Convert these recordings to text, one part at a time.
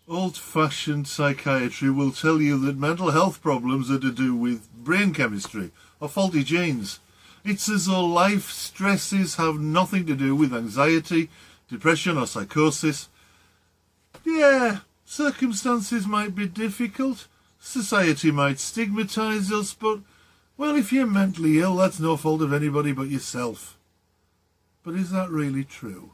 Old-fashioned psychiatry will tell you that mental health problems are to do with brain chemistry or faulty genes. It's as though life stresses have nothing to do with anxiety, depression or psychosis. Yeah, circumstances might be difficult, society might stigmatise us, but, well, if you're mentally ill, that's no fault of anybody but yourself. But is that really true?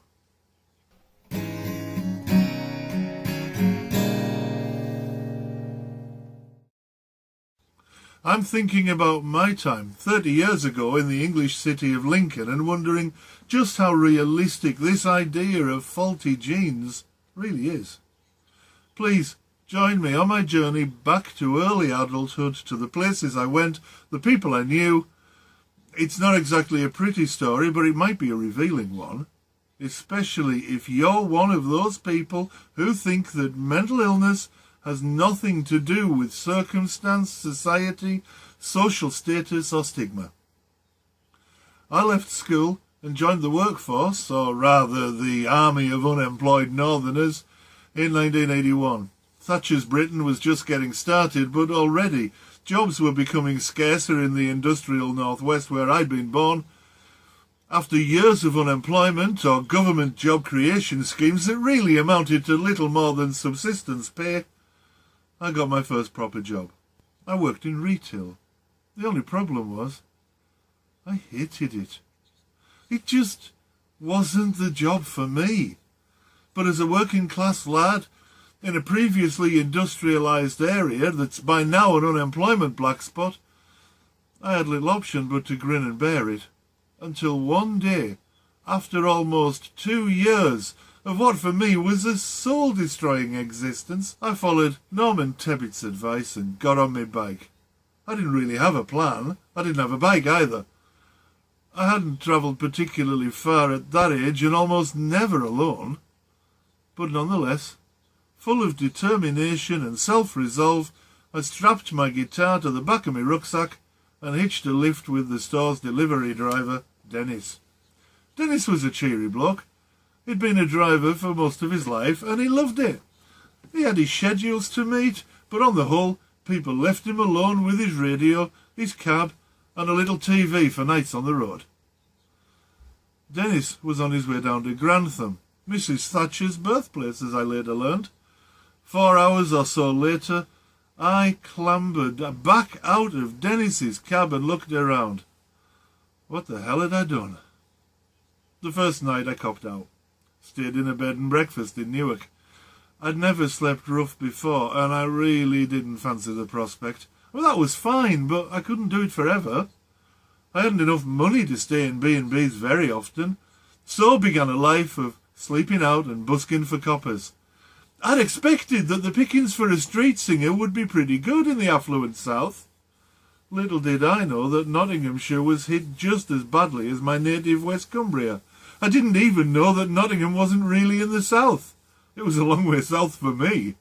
I'm thinking about my time 30 years ago in the English city of Lincoln and wondering just how realistic this idea of faulty genes really is. Please join me on my journey back to early adulthood, to the places I went, the people I knew. It's not exactly a pretty story, but it might be a revealing one, especially if you're one of those people who think that mental illness has nothing to do with circumstance, society, social status or stigma. I left school and joined the workforce, or rather the army of unemployed northerners, in 1981. Thatcher's Britain was just getting started, but already jobs were becoming scarcer in the industrial northwest where I'd been born. After years of unemployment or government job creation schemes that really amounted to little more than subsistence pay, I got my first proper job. I worked in retail. The only problem was, I hated it. It just wasn't the job for me. But as a working class lad, in a previously industrialised area that's by now an unemployment black spot, I had little option but to grin and bear it. Until one day, after almost 2 years of what for me was a soul-destroying existence, I followed Norman Tebbett's advice and got on my bike. I didn't really have a plan. I didn't have a bike either. I hadn't travelled particularly far at that age and almost never alone. But nonetheless, full of determination and self-resolve, I strapped my guitar to the back of my rucksack and hitched a lift with the store's delivery driver, Dennis. Dennis was a cheery bloke. He'd been a driver for most of his life, and he loved it. He had his schedules to meet, but on the whole, people left him alone with his radio, his cab, and a little TV for nights on the road. Dennis was on his way down to Grantham, Mrs. Thatcher's birthplace, as I later learned. 4 hours or so later, I clambered back out of Dennis's cab and looked around. What the hell had I done? The first night I copped out. Stayed in a bed and breakfast in Newark. I'd never slept rough before, and I really didn't fancy the prospect. Well, that was fine, but I couldn't do it forever. I hadn't enough money to stay in B&Bs very often, so began a life of sleeping out and busking for coppers. I'd expected that the pickings for a street singer would be pretty good in the affluent south. Little did I know that Nottinghamshire was hit just as badly as my native West Cumbria. I didn't even know that Nottingham wasn't really in the south. It was a long way south for me.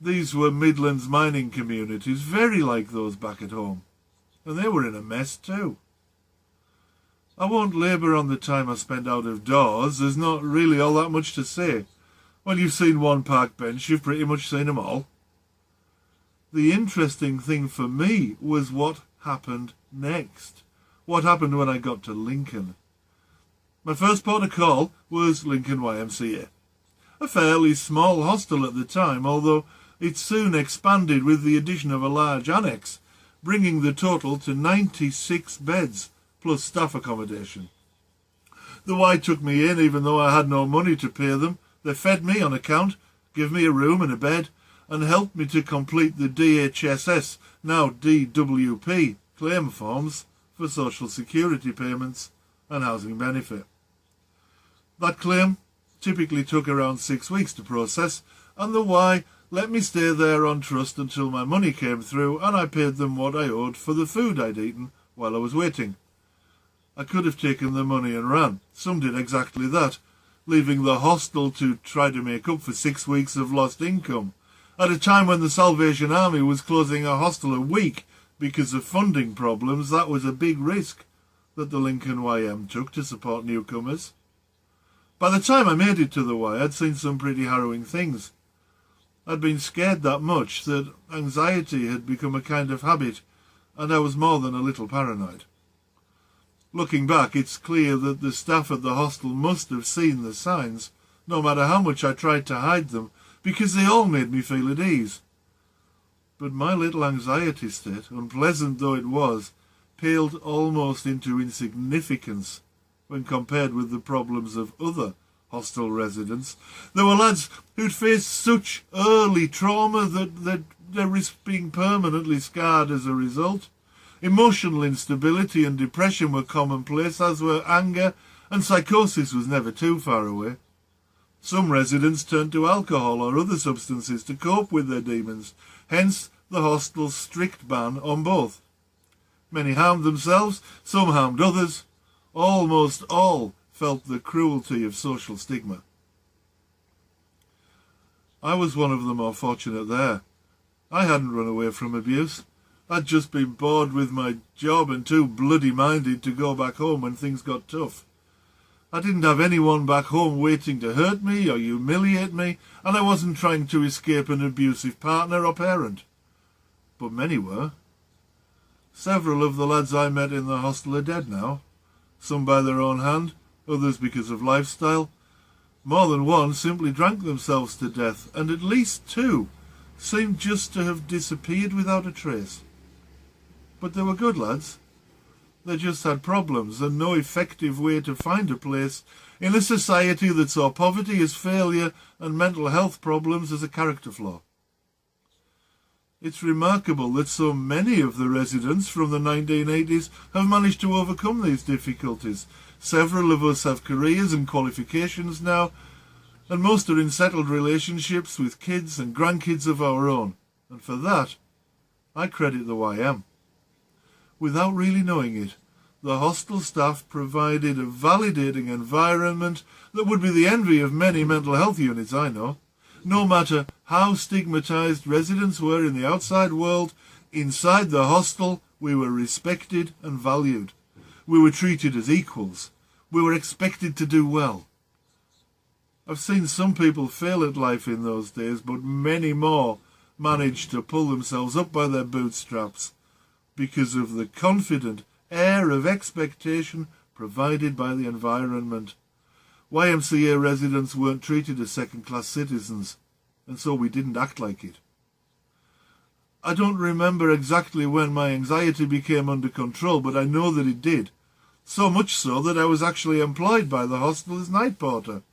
These were Midlands mining communities, very like those back at home. And they were in a mess too. I won't labour on the time I spent out of doors. There's not really all that much to say. When you've seen one park bench, you've pretty much seen them all. The interesting thing for me was what happened next. What happened when I got to Lincoln. My first port of call was Lincoln YMCA. A fairly small hostel at the time, although it soon expanded with the addition of a large annex, bringing the total to 96 beds, plus staff accommodation. The Y took me in even though I had no money to pay them. They fed me on account, gave me a room and a bed, and helped me to complete the DHSS, now DWP, claim forms for social security payments and housing benefit. That claim typically took around 6 weeks to process, and the Y let me stay there on trust until my money came through and I paid them what I owed for the food I'd eaten while I was waiting. I could have taken the money and ran. Some did exactly that, leaving the hostel to try to make up for 6 weeks of lost income, at a time when the Salvation Army was closing a hostel a week because of funding problems. That was a big risk that the Lincoln YM took to support newcomers. By the time I made it to the Y, I'd seen some pretty harrowing things. I'd been scared that much that anxiety had become a kind of habit, and I was more than a little paranoid. Looking back, it's clear that the staff at the hostel must have seen the signs, no matter how much I tried to hide them, because they all made me feel at ease. But my little anxiety state, unpleasant though it was, paled almost into insignificance when compared with the problems of other hostel residents. There were lads who'd faced such early trauma that they risked being permanently scarred as a result. Emotional instability and depression were commonplace, as were anger, and psychosis was never too far away. Some residents turned to alcohol or other substances to cope with their demons, hence the hostel's strict ban on both. Many harmed themselves, some harmed others. Almost all felt the cruelty of social stigma. I was one of the more fortunate there. I hadn't run away from abuse. I'd just been bored with my job and too bloody-minded to go back home when things got tough. I didn't have anyone back home waiting to hurt me or humiliate me, and I wasn't trying to escape an abusive partner or parent. But many were. Several of the lads I met in the hostel are dead now, some by their own hand, others because of lifestyle. More than one simply drank themselves to death, and at least two seemed just to have disappeared without a trace. But they were good lads. They just had problems and no effective way to find a place in a society that saw poverty as failure and mental health problems as a character flaw. It's remarkable that so many of the residents from the 1980s have managed to overcome these difficulties. Several of us have careers and qualifications now, and most are in settled relationships with kids and grandkids of our own. And for that, I credit the YM. Without really knowing it, the hostel staff provided a validating environment that would be the envy of many mental health units I know. No matter how stigmatized residents were in the outside world, inside the hostel we were respected and valued. We were treated as equals. We were expected to do well. I've seen some people fail at life in those days, but many more managed to pull themselves up by their bootstraps because of the confident air of expectation provided by the environment. YMCA residents weren't treated as second-class citizens, and so we didn't act like it. I don't remember exactly when my anxiety became under control, but I know that it did. So much so that I was actually employed by the hostel as night porter.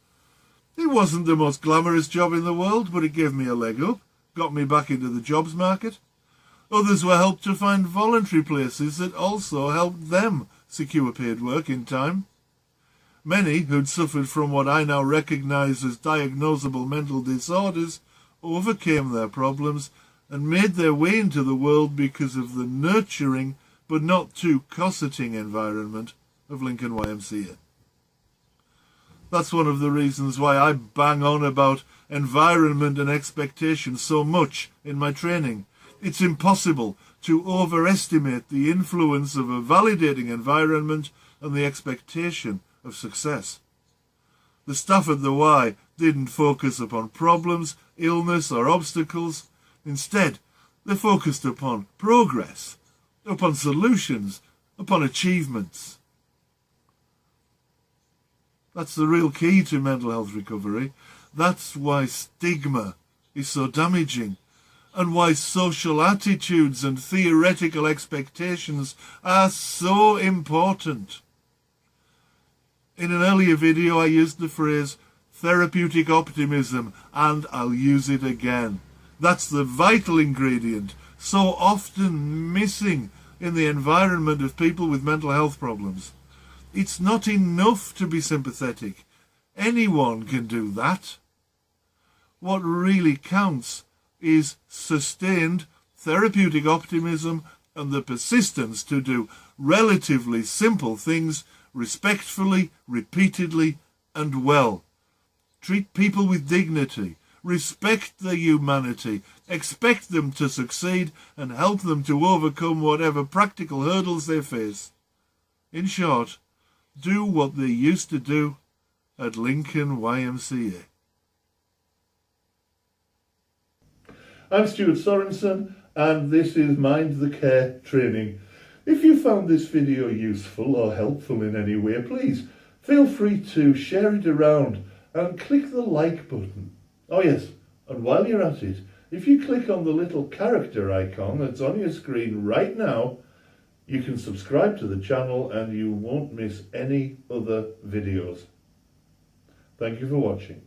It wasn't the most glamorous job in the world, but it gave me a leg up, got me back into the jobs market. Others were helped to find voluntary places that also helped them secure paid work in time. Many who'd suffered from what I now recognise as diagnosable mental disorders overcame their problems and made their way into the world because of the nurturing but not too cosseting environment of Lincoln YMCA. That's one of the reasons why I bang on about environment and expectation so much in my training. It's impossible to overestimate the influence of a validating environment and the expectation of success. The staff at the Y didn't focus upon problems, illness or obstacles. Instead, they focused upon progress, upon solutions, upon achievements. That's the real key to mental health recovery. That's why stigma is so damaging, and why social attitudes and theoretical expectations are so important. In an earlier video I used the phrase therapeutic optimism, and I'll use it again. That's the vital ingredient, so often missing in the environment of people with mental health problems. It's not enough to be sympathetic. Anyone can do that. What really counts is sustained therapeutic optimism and the persistence to do relatively simple things respectfully, repeatedly, and well. Treat people with dignity, respect their humanity, expect them to succeed, and help them to overcome whatever practical hurdles they face. In short, do what they used to do at Lincoln YMCA. I'm Stuart Sorensen, and this is Mind the Care training. If you found this video useful or helpful in any way, please feel free to share it around and click the like button. Oh yes, and while you're at it, if you click on the little character icon that's on your screen right now, you can subscribe to the channel and you won't miss any other videos. Thank you for watching.